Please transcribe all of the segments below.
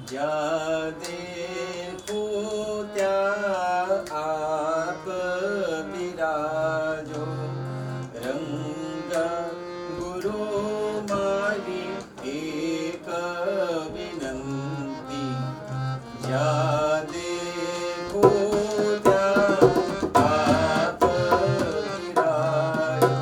જ્યાં દેખો ત્યાં આપ બિરાજો રંગ ગુરુ મારી એક વિનંતી જ્યાં દેખો ત્યાં આપ બિરાજો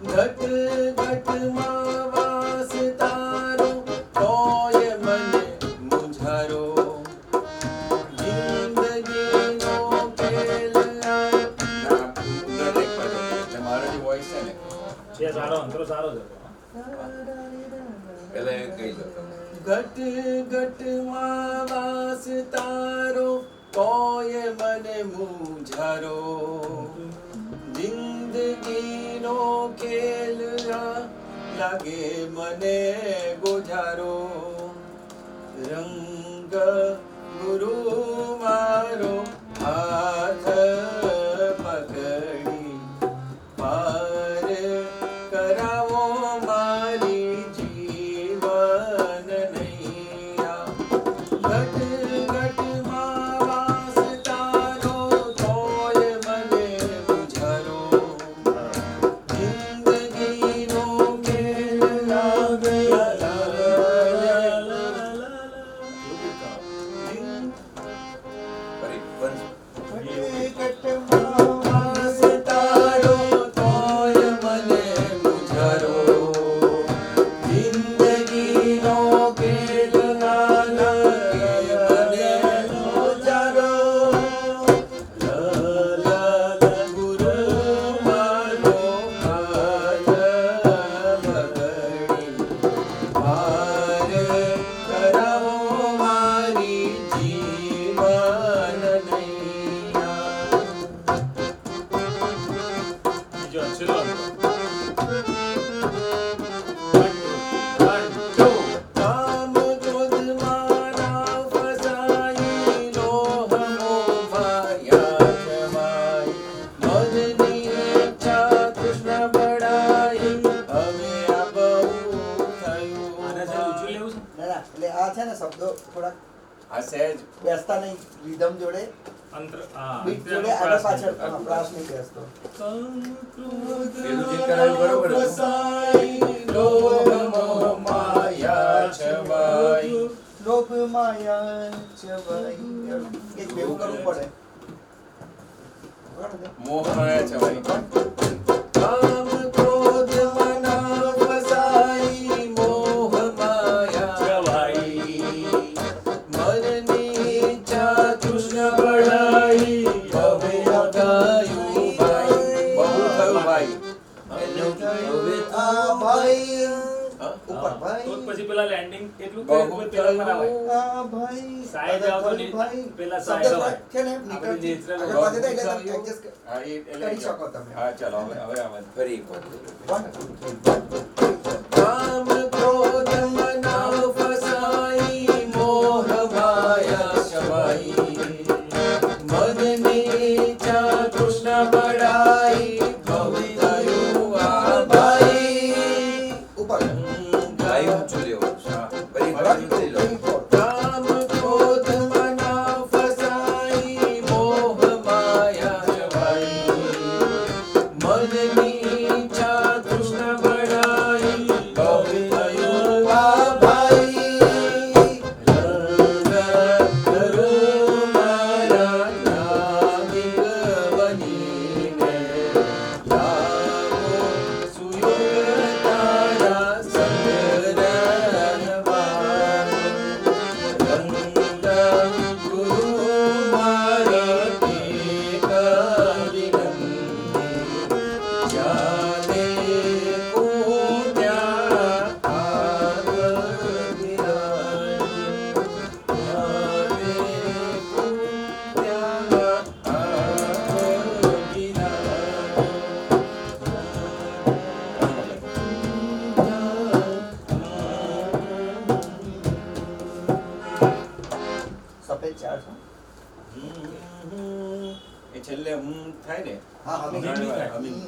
ઘટ ઘટમાં વાસ તારો તોય મને મુંઝારો જિંદગીનો ખેલ મારો જે વોઇસ છે ને છે સારો અંતરો સારો છે પહેલા એ કહી દો તમે. ઘટ ઘટમાં વાસ તારો તોય મને મુંઝારો જિંદગીનો ખેલ લાગે મને ગોજારો રંગ ગુરુ મારો હાથ પકડી પાર કરાવો મારી જીવન નૈયા ઘટ ઘટમાં વાસ તારો તોય મને બુઝારો જિંદગીનો ખેલ લાગે ફરી બંધ. ઘટઘટમાં વાસ તારો તોય મને બુઝારો જિંદગીનો ખેલ લાગે મને ગોજારો ગુરુ મારો હાથ પકડી પાર કરાવો મારી જીવન નૈયા બીજો છેલ્લો અંતરો. કામ ક્રોધમાં ના ફસાઈ લોભ મોહમાયા જમાઈ મનની ઈચ્છા કૃષ્ણ બળાઈ હવે આ બહુ આને છે થયું ઊંચું લેવું છે ના ના એટલે આ છે ને શબ્દો થોડાક આ સહેજ બેસતા નહીં રિધમ જોડે અંતર હા બીટ જોડે આગળ પાછળ હા, પ્રાસ નહીં બેસતો પેલું જે કરાયું બરોબર હતું. ફસાઈ લોભ મોહમાયા જમાઈ લોભ માયા ચવાઈ એક બેવું કરવું પડે બરાબર છે? મોહમાયા જમાઈ કામ ક્રોધ મના ફસાઈ મોહમાયા જમાઈ મનની ઈચ્છા કૃષ્ણ બળાઈ હવે અગાયું ભાઈ બહુ થયું ભાઈ હવે આ ભાઈ હા? ઉપર ભાઈ તો પછી પેલા લેન્ડિંગ એટલું બહુ કરે પેલા પર આવે થયું. આ ભાઈ સાઈડ જાઓ તો ની- ભાઈ પેલા શબ્દ સાઈડ હોય. છે ને આપણે નીકળતી natural આગળ પાછળ થાય એટલે તમે adjust હા, એટલે કરી શકો તમે. હા ચાલો હવે આમાં ફરી એક વાર. One, two, three. કામ ક્રોધ મના ફસાઈ મોહ માયા શમાઈ મનની ઈચ્છા કૃષ્ણ બળાઈ હવે થયું આ ભાઈ ઉપર ભાઈ ઊંચું લેવું. ફરી એક વાર ઊંચું લો. કામ ક્રોધ મના ફસાઈ મોહ માયા જમાઈ મનની ઈચ્છા કૃષ્ણ બળાઈ હવે થયું આ ભાઈ રંગ ગુરુ મારા નામે સફેદ ચાર છો એ છેલ્લે હું થાય ને હા humming થાય. humming.